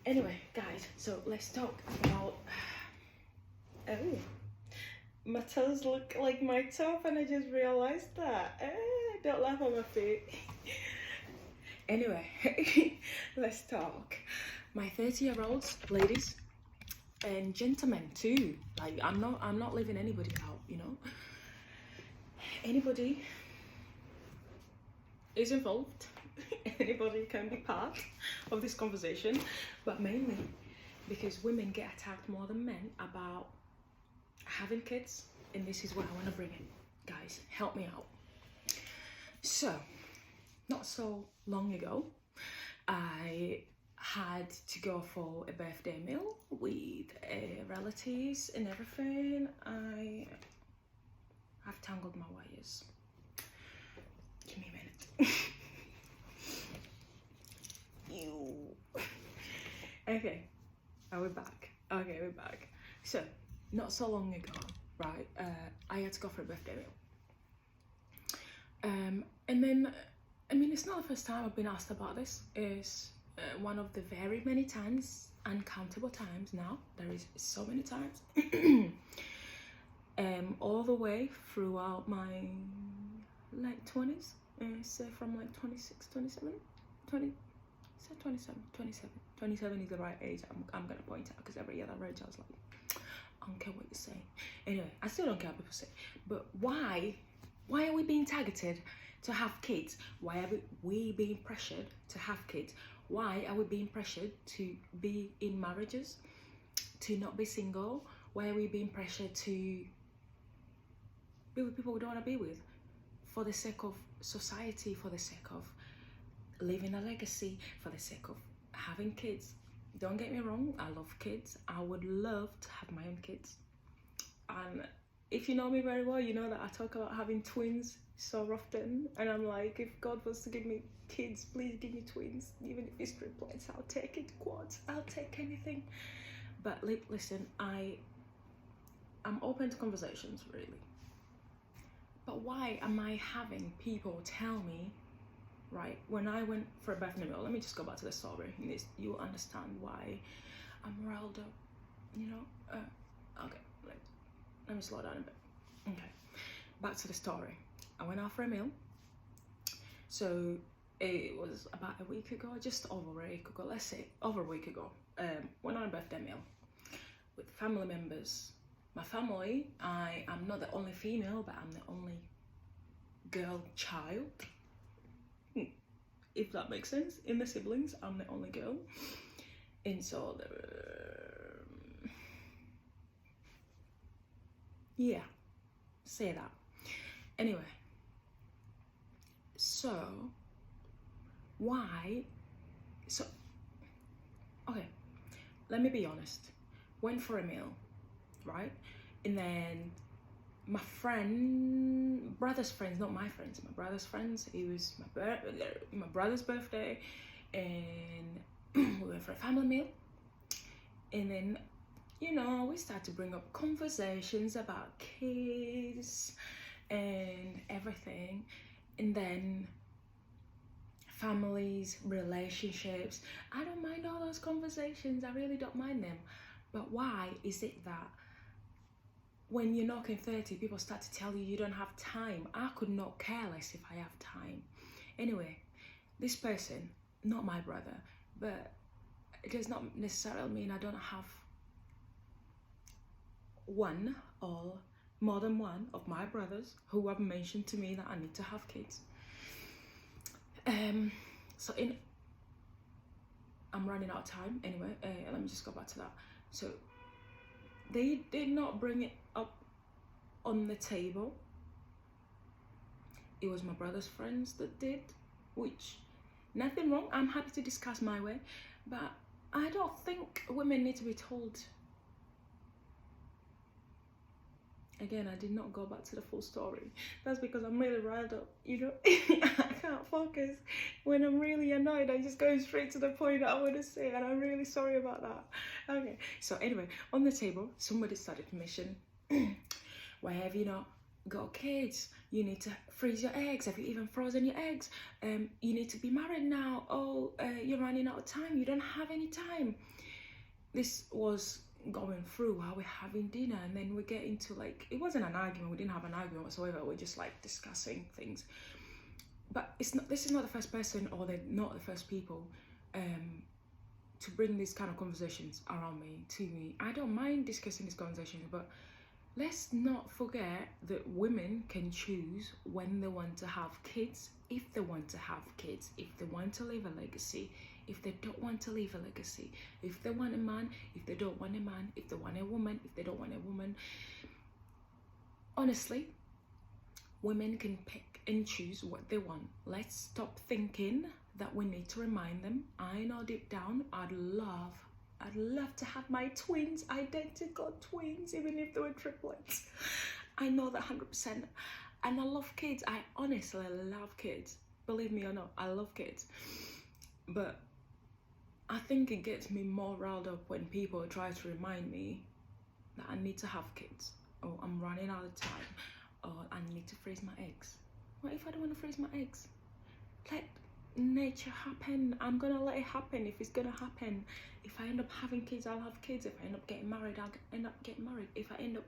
Anyway, guys, so let's talk about. Oh, my toes look like my top, and I just realized that. Don't laugh at my feet. Anyway, let's talk. My 30-year-olds, ladies and gentlemen too. Like I'm not leaving anybody out. Anybody is involved. Anybody can be part of this conversation, but mainly because women get attacked more than men about having kids, and this is where I want to bring it. Guys, help me out. So, not so long ago, I had to go for a birthday meal with relatives and everything. I've tangled my wires. Give me a minute. Okay, we're back. Okay, we're back. So, not so long ago, right, I had to go for a birthday meal. And then, I mean, it's not the first time I've been asked about this. It's one of the very many times, uncountable times now. There is so many times. All the way throughout my late 20s. So from like 26, 27, 20, so 27 is the right age. I'm gonna point out, because every other age I was like, I don't care what you say. Anyway, I still don't care what people say. But why are we being targeted to have kids? Why are we being pressured to have kids? Why are we being pressured to be in marriages, to not be single? Why are we being pressured to be with people we don't want to be with? For the sake of society, for the sake of leaving a legacy, for the sake of having kids. Don't get me wrong, I love kids. I would love to have my own kids. And if you know me very well, you know that I talk about having twins so often. And I'm like, if God was to give me kids, please give me twins. Even if it's triplets, I'll take it. Quads, I'll take anything. But listen, I'm open to conversations, really. But why am I having people tell me, right, when I went for a birthday meal, let me just go back to the story, and you'll understand why I'm riled up, okay, let me slow down a bit. Okay, back to the story. I went out for a meal, so it was about a week ago, just over a week ago, let's say over a week ago. Went on a birthday meal with family members. My family, I am not the only female, but I'm the only girl child. If that makes sense. In the siblings, I'm the only girl. And so, yeah, say that. Anyway, so, okay, let me be honest. Went for a meal, right? And then my brother's friends, not my friends, my brother's friends, it was my brother's birthday, and we went for a family meal. And then, we started to bring up conversations about kids and everything. And then families, relationships. I don't mind all those conversations. I really don't mind them. But why is it that when you're knocking 30, people start to tell you don't have time? I could not care less if I have time. Anyway, this person, not my brother, but it does not necessarily mean I don't have one or more than one of my brothers who have mentioned to me that I need to have kids. I'm running out of time anyway. Let me just go back to that. So they did not bring it up on the table. It was my brother's friends that did, which, nothing wrong. I'm happy to discuss my way, but I don't think women need to be told. Again, I did not go back to the full story. That's because I'm really riled up, I can't focus. When I'm really annoyed, I just go straight to the point that I want to say, and I'm really sorry about that. Okay, so anyway, on the table, somebody started to mention, why have you not got kids, you need to freeze your eggs. Have you even frozen your eggs? You need to be married now. Oh, you're running out of time. You don't have any time. This was going through while we're having dinner, and then we get into like, it wasn't an argument. We didn't have an argument whatsoever. We're just like discussing things. But it's not. This is not the first person, or they're not the first people, to bring these kind of conversations around me to me. I don't mind discussing these conversations, but let's not forget that women can choose when they want to have kids, if they want to have kids, if they want to leave a legacy, if they don't want to leave a legacy, if they want a man, if they don't want a man, if they want a woman, if they don't want a woman. Honestly, women can pick and choose what they want. Let's stop thinking that we need to remind them. I know deep down, I'd love to have my twins, identical twins, even if they were triplets. I know that 100%. And I love kids. I honestly love kids. Believe me or not, I love kids. But I think it gets me more riled up when people try to remind me that I need to have kids, or I'm running out of time, or I need to freeze my eggs. What if I don't want to freeze my eggs? Let nature happen. I'm gonna let it happen if it's gonna happen. If I end up having kids, I'll have kids. If I end up getting married, I'll end up getting married. If I end up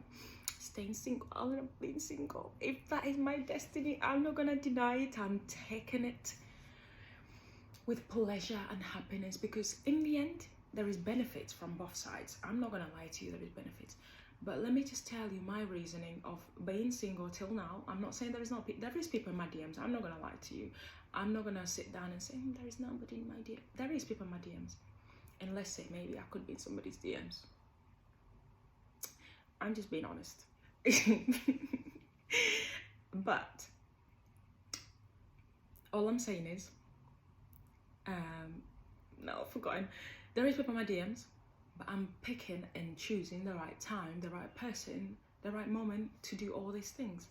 staying single, I'll end up being single. If that is my destiny, I'm not gonna deny it. I'm taking it with pleasure and happiness, because in the end, there is benefits from both sides. I'm not gonna lie to you, there is benefits. But let me just tell you my reasoning of being single till now. I'm not saying there is people in my DMs. I'm not gonna lie to you. I'm not gonna sit down and say there is nobody in my DM. There is people in my DMs, and let's say maybe I could be in somebody's DMs. I'm just being honest. But all I'm saying is, no, I've forgotten. There is people in my DMs, but I'm picking and choosing the right time, the right person, the right moment to do all these things.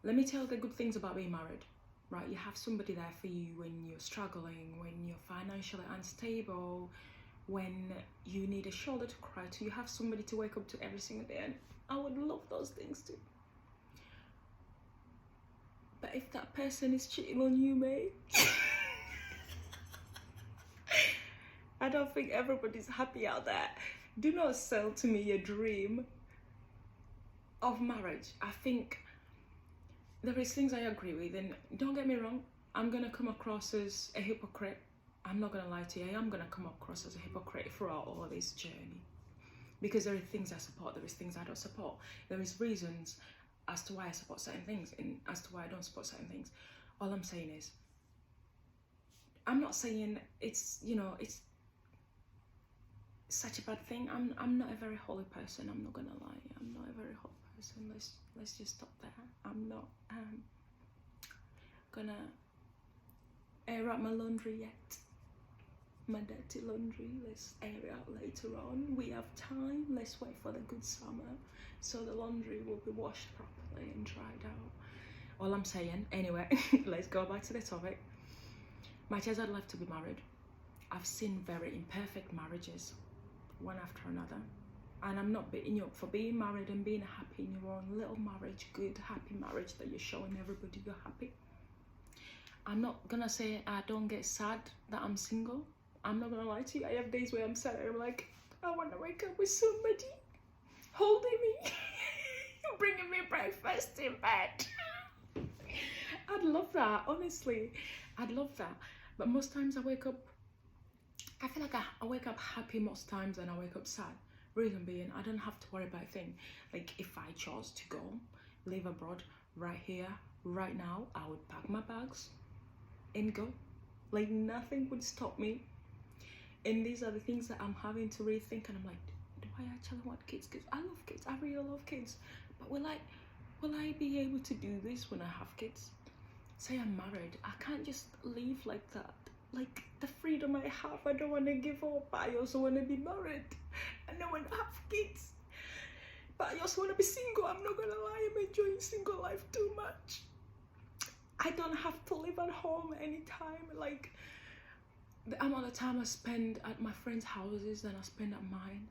Let me tell you the good things about being married, right? You have somebody there for you when you're struggling, when you're financially unstable, when you need a shoulder to cry to. You have somebody to wake up to every single day, and I would love those things too. But if that person is cheating on you, mate, I don't think everybody's happy out there. Do not sell to me your dream of marriage. I think there is things I agree with, and don't get me wrong, I'm gonna come across as a hypocrite. I'm not gonna lie to you, I am gonna come across as a hypocrite throughout all this journey, because there are things I support, there is things I don't support. There is reasons as to why I support certain things and as to why I don't support certain things. All I'm saying is, I'm not saying it's, it's such a bad thing. I'm not a very holy person, I'm not gonna lie. I'm not a very holy person. Let's just stop there. I'm not gonna air out my laundry yet. My dirty laundry, let's air it out later on. We have time. Let's wait for the good summer so the laundry will be washed properly and dried out. All I'm saying, anyway, let's go back to the topic. Much as I'd love to be married, I've seen very imperfect marriages, one after another. And I'm not beating you up for being married and being happy in your own little marriage, good, happy marriage that you're showing everybody you're happy. I'm not gonna say I don't get sad that I'm single. I'm not gonna lie to you, I have days where I'm sad and I'm like, I wanna wake up with somebody holding me, bringing me breakfast in bed. I'd love that, honestly. I'd love that. But most times I wake up, I feel like I wake up happy most times and I wake up sad. Reason being, I don't have to worry about a thing. Like, if I chose to go, live abroad, right here, right now, I would pack my bags and go. Like, nothing would stop me. And these are the things that I'm having to rethink, and I'm like, do I actually want kids? Because I love kids, I really love kids. But will I be able to do this when I have kids? Say I'm married, I can't just leave like that. Like, the freedom I have, I don't want to give up. I also want to be married. I don't want to have kids. But I also want to be single. I'm not going to lie, I'm enjoying single life too much. I don't have to live at home anytime. Like, the amount of time I spend at my friends' houses than I spend at mine.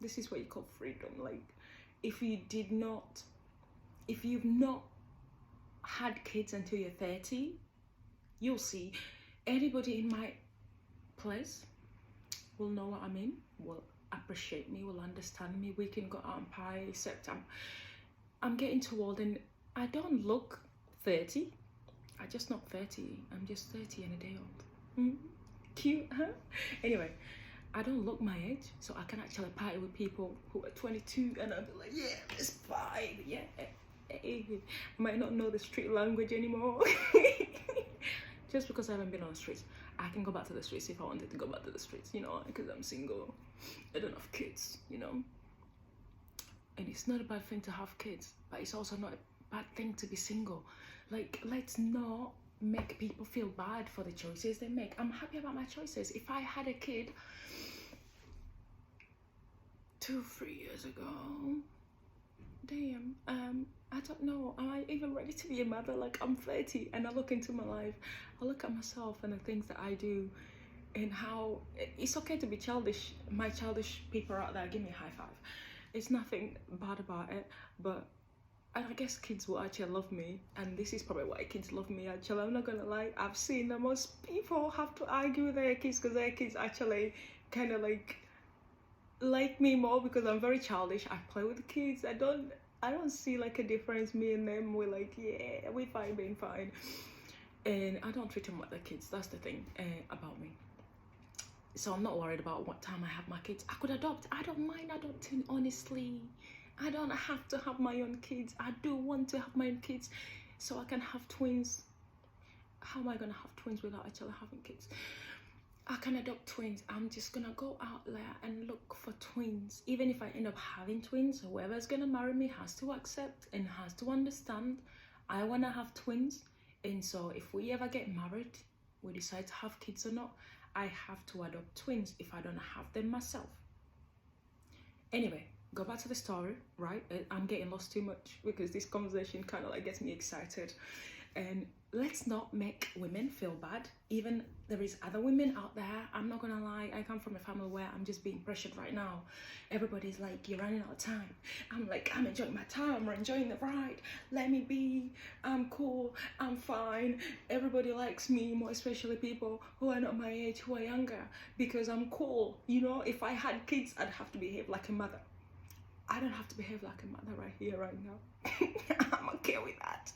This is what you call freedom. Like, if you did not if you've not had kids until you're 30, you'll see anybody in my place will know what I mean, will appreciate me, will understand me. We can go out and party, except I'm getting too old, and I don't look 30. I just not 30. I'm just 30 and a day old. Cute, huh? Anyway, I don't look my age, so I can actually party with people who are 22, and I'll be like, yeah, it's fine. Yeah, I might not know the street language anymore. Just because I haven't been on the streets. I can go back to the streets if I wanted to go back to the streets, you know, because I'm single. I don't have kids, you know. And it's not a bad thing to have kids, but it's also not a bad thing to be single. Like, let's not make people feel bad for the choices they make. I'm happy about my choices. If I had a kid 2-3 years ago, damn, I don't know, am I even ready to be a mother? Like, I'm 30 and I look into my life, I look at myself and the things that I do, and how it's okay to be childish. My childish people out there, give me a high five. It's nothing bad about it, but I guess kids will actually love me, and this is probably why kids love me. Actually, I'm not gonna lie, I've seen that most people have to argue with their kids because their kids actually kind of like me more, because I'm very childish. I play with the kids. I don't see like a difference. Me and them, we're like, yeah, we're fine, being fine, and I don't treat them like their kids. That's the thing about me. So I'm not worried about what time I have my kids. I could adopt. I don't mind adopting, honestly. I don't have to have my own kids. I do want to have my own kids so I can have twins. How am I gonna have twins without actually having kids? I can adopt twins. I'm just gonna go out there and look for twins. Even if I end up having twins, whoever's gonna marry me has to accept and has to understand I wanna have twins. And so if we ever get married, we decide to have kids or not, I have to adopt twins if I don't have them myself. Anyway, go back to the story, right? I'm getting lost too much because this conversation kind of like gets me excited. And let's not make women feel bad. Even there is other women out there. I'm not gonna lie, I come from a family where I'm just being pressured right now. Everybody's like, you're running out of time. I'm like, I'm enjoying my time, we're enjoying the ride. Let me be, I'm cool, I'm fine. Everybody likes me, more especially people who are not my age, who are younger, because I'm cool. You know, if I had kids, I'd have to behave like a mother. I don't have to behave like a mother right here, right now. I'm okay with that.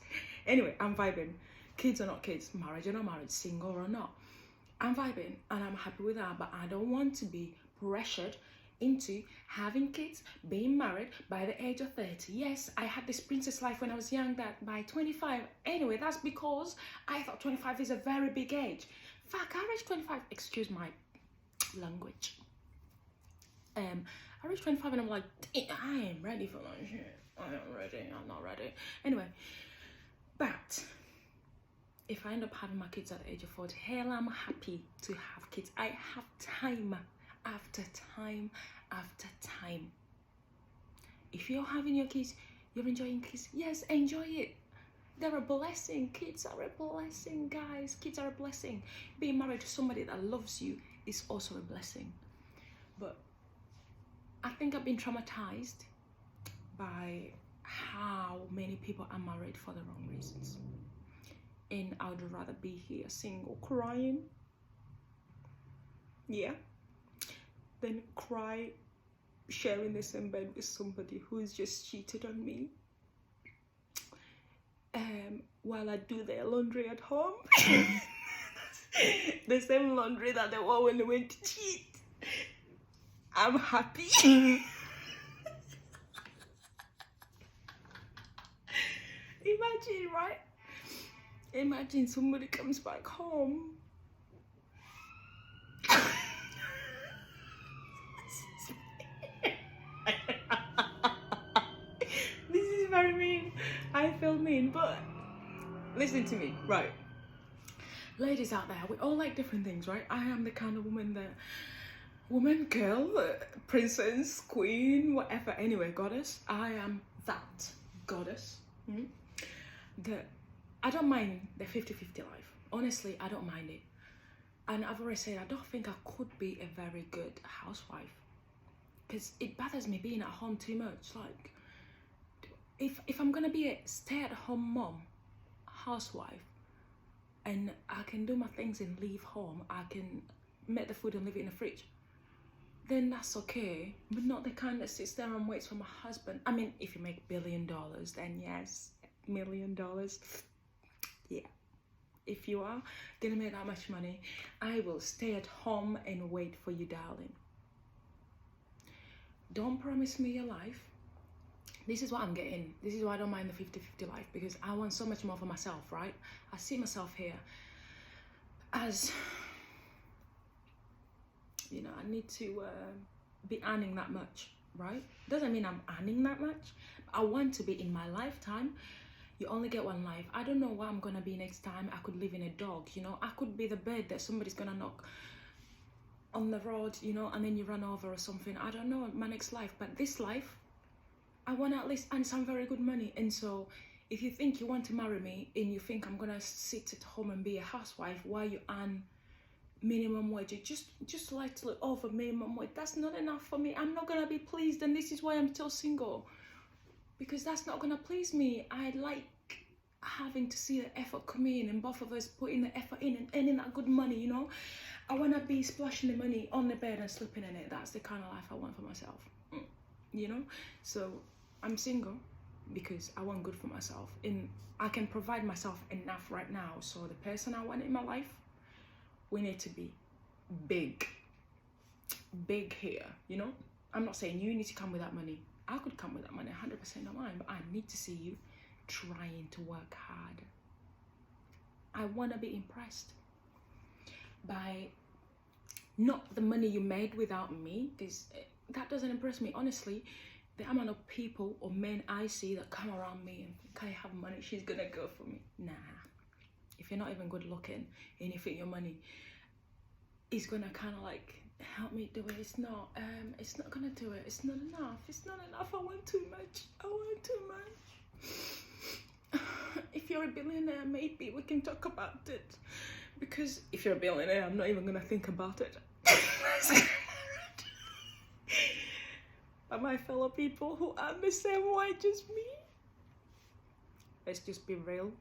Anyway, I'm vibing. Kids or not kids, marriage or not marriage, single or not. I'm vibing and I'm happy with that, but I don't want to be pressured into having kids, being married by the age of 30. Yes, I had this princess life when I was young, that by 25. Anyway, that's because I thought 25 is a very big age. Fuck, I reached 25. Excuse my language. I reached 25 and I'm like, I ain't ready for that shit. I am ready. I'm not ready. Anyway, but if I end up having my kids at the age of 40, hell, I'm happy to have kids. I have time after time after time. If you're having your kids, you're enjoying kids, yes, enjoy it. They're a blessing. Kids are a blessing, guys. Kids are a blessing. Being married to somebody that loves you is also a blessing. But I think I've been traumatized by how many people are married for the wrong reasons. And I would rather be here single crying, yeah, than cry sharing the same bed with somebody who's just cheated on me while I do their laundry at home. The same laundry that they wore when they went to cheat. I'm happy. Imagine, right? Imagine somebody comes back home. This is very mean. I feel mean, but listen to me, right? Ladies out there, we all like different things, right? I am the kind of woman that, woman, girl, princess, queen, whatever. Anyway, goddess. I am that goddess. That I don't mind the 50-50 life. Honestly, I don't mind it. And I've already said I don't think I could be a very good housewife, because it bothers me being at home too much. Like, if I'm gonna be a stay-at-home mom, housewife, and I can do my things and leave home, I can make the food and leave it in the fridge, then that's okay. But not the kind that sits there and waits for my husband. I mean, if you make $1 billion, then yes, $1 million. Yeah. If you are gonna make that much money, I will stay at home and wait for you, darling. Don't promise me your life. This is what I'm getting. This is why I don't mind the 50-50 life, because I want so much more for myself, right? I see myself here as, you know, I need to be earning that much, right? Doesn't mean I'm earning that much. I want to be in my lifetime. You only get one life. I don't know what I'm gonna be next time. I could live in a dog, you know. I could be the bird that somebody's gonna knock on the road, you know, and then you run over or something. I don't know my next life, but this life, I want to at least earn some very good money. And so if you think you want to marry me and you think I'm gonna sit at home and be a housewife while you earn minimum wage, just slightly over minimum wage, that's not enough for me. I'm not gonna be pleased, and this is why I'm still single, because that's not gonna please me. I like having to see the effort come in and both of us putting the effort in and earning that good money, you know. I want to be splashing the money on the bed and sleeping in it. That's the kind of life I want for myself, you know. So I'm single because I want good for myself, and I can provide myself enough right now. So the person I want in my life, we need to be big here, you know. I'm not saying you need to come with that money. I could come with that money, 100% of mine, but I need to see you trying to work hard. I want to be impressed by not the money you made without me, because that doesn't impress me. Honestly, the amount of people or men I see that come around me and think I have money, she's gonna go for me. Nah. If you're not even good looking and you think your money is gonna kind of like help me do it, it's not gonna do it. It's not enough. It's not enough. I want too much. I want too much. If you're a billionaire, maybe we can talk about it. Because if you're a billionaire, I'm not even gonna think about it. But my fellow people who are the same wage as me, let's just be real.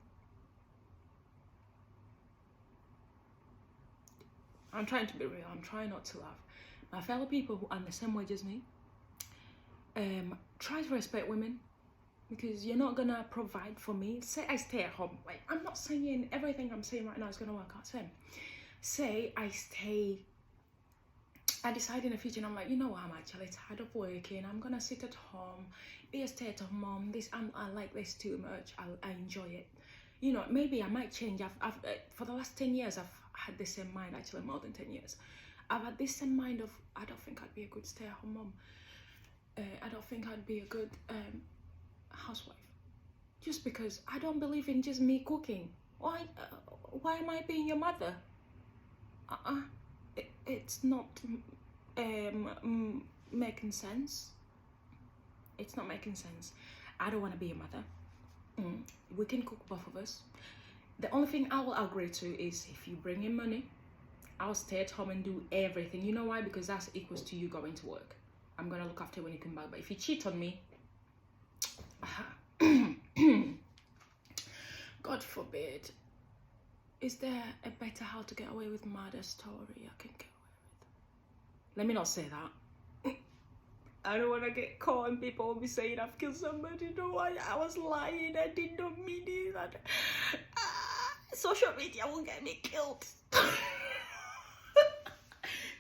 I'm trying to be real. I'm trying not to laugh. My fellow people who earn the same wage as me, try to respect women, because you're not gonna provide for me. Say I stay at home. Like, I'm not saying everything I'm saying right now is gonna work out. Say I decide in the future and I'm like, you know what, I'm actually tired of working. I'm gonna sit at home, be a stay-at-home mom. I like this too much. I enjoy it. You know, maybe I might change. I've for the last 10 years, I've had the same mind. Actually, more than 10 years. I've had this same mind of, I don't think I'd be a good stay-at-home mom. I don't think I'd be a good housewife. Just because I don't believe in just me cooking. Why am I being your mother? It's not making sense. It's not making sense. I don't want to be a mother. We can cook, both of us. The only thing I will agree to is if you bring in money, I'll stay at home and do everything. You know why? Because that's equals to you going to work. I'm gonna look after you when you come back. But if you cheat on me, God forbid, is there a better how to get away with murder story I can get away with? Let me not say that. I don't want to get caught and people will be saying I've killed somebody. No, I was lying. I did not mean it. Social media will get me killed.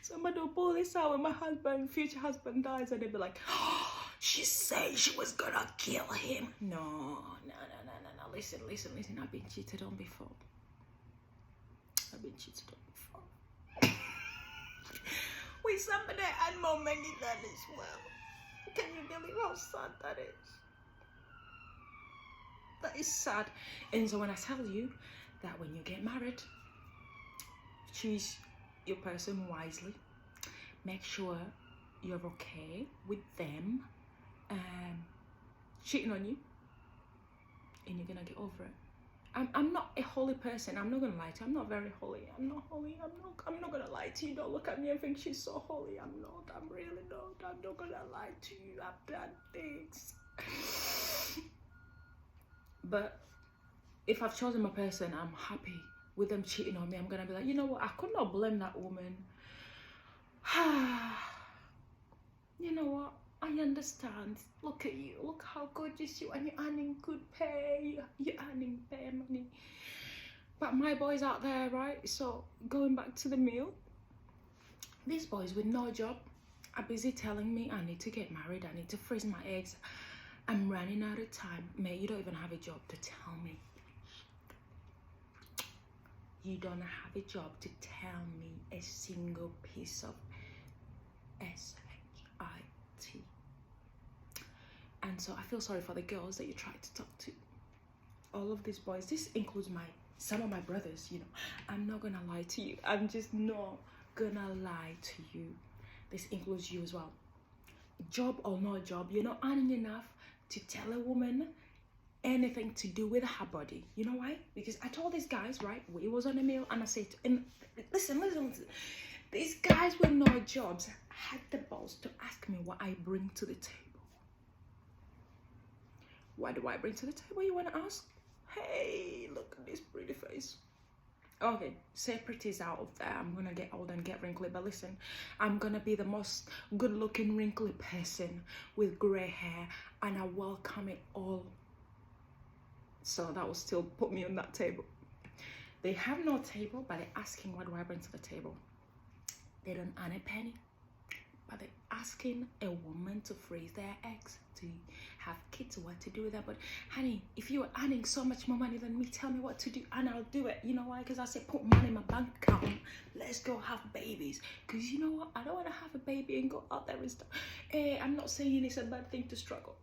Somebody will pull this out when my future husband dies, and they'll be like, oh, she said she was gonna kill him. No. Listen. I've been cheated on before. With somebody I had more money than as well. Can you believe how sad that is? That is sad. And so when I tell you that when you get married, choose your person wisely. Make sure you're okay with them cheating on you, and you're gonna get over it. I'm not a holy person. I'm not gonna lie to you. I'm not very holy. I'm not holy. I'm not gonna lie to you. Don't look at me and think she's so holy. I'm not. I'm really not. I'm not gonna lie to you. I've done things. But if I've chosen my person, I'm happy with them cheating on me. I'm gonna be like, you know what, I could not blame that woman. You know what, I understand. Look at you, look how gorgeous you are, and you're earning good pay, you're earning pay money. But my boys out there, right? So going back to the meal, these boys with no job are busy telling me I need to get married, I need to freeze my eggs, I'm running out of time. Mate, you don't even have a job to tell me. You don't have a job to tell me a single piece of S-H-I-T. And so I feel sorry for the girls that you tried to talk to. All of these boys, this includes some of my brothers, you know. I'm not gonna lie to you. I'm just not gonna lie to you. This includes you as well. Job or no job, you're not earning enough to tell a woman anything to do with her body. You know why? Because I told these guys, right, we was on a meal, and I said, and listen, these guys with no jobs had the balls to ask me what I bring to the table. What do I bring to the table, you want to ask? Hey, look at this pretty face. Okay, say pretty's out of there. I'm gonna get old and get wrinkly, but listen, I'm gonna be the most good looking wrinkly person with gray hair, and I welcome it all. So that will still put me on that table. They have no table, but they're asking what do I bring to the table. They don't earn a penny, but they're asking a woman to freeze their eggs, to have kids, what to do with that. But honey, if you're earning so much more money than me, tell me what to do and I'll do it. You know why? Because I say put money in my bank account, let's go have babies. Because you know what, I don't want to have a baby and go out there and stuff. I'm not saying it's a bad thing to struggle.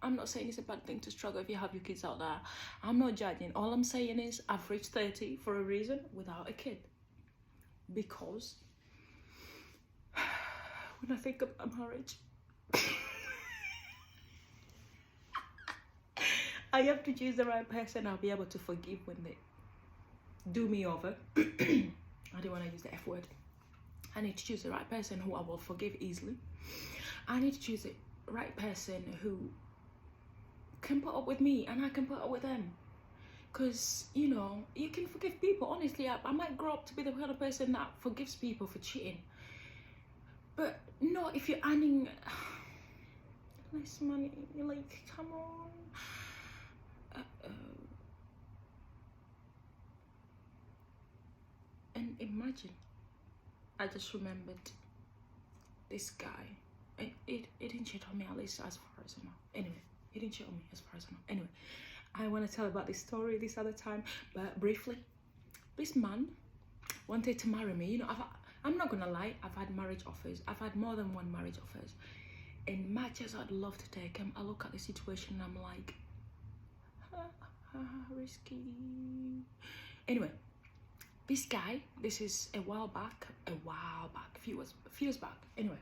I'm not saying it's a bad thing to struggle if you have your kids out there. I'm not judging. All I'm saying is I've reached 30 for a reason without a kid. Because when I think about marriage, I have to choose the right person I'll be able to forgive when they do me over. I don't want to use the F word. I need to choose the right person who I will forgive easily. I need to choose the right person who can put up with me and I can put up with them. Because, you know, you can forgive people. Honestly, I might grow up to be the kind of person that forgives people for cheating. But no, if you're earning less money, like, come on. And imagine, I just remembered this guy. It didn't cheat on me, at least as far as I know. Anyway, he didn't cheat on me as far as I know. Anyway, I want to tell about this story this other time, but briefly, this man wanted to marry me. You know, I'm not gonna lie, I've had marriage offers. I've had more than one marriage offers. And much as I'd love to take him, I look at the situation and I'm like, risky. Anyway, this guy, this is a while back, a few years back. Anyway,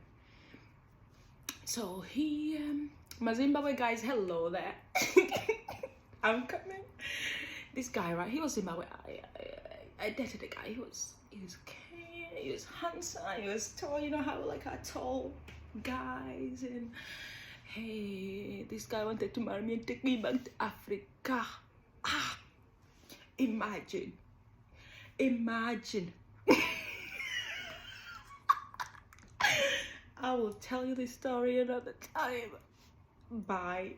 so he, my Zimbabwe guys, hello there. I'm coming. This guy, right? He was Zimbabwe. I dated a guy. He was okay. He was handsome. He was tall. You know how like are tall guys. And hey, this guy wanted to marry me and take me back to Africa. Imagine. I will tell you this story another time. Bye.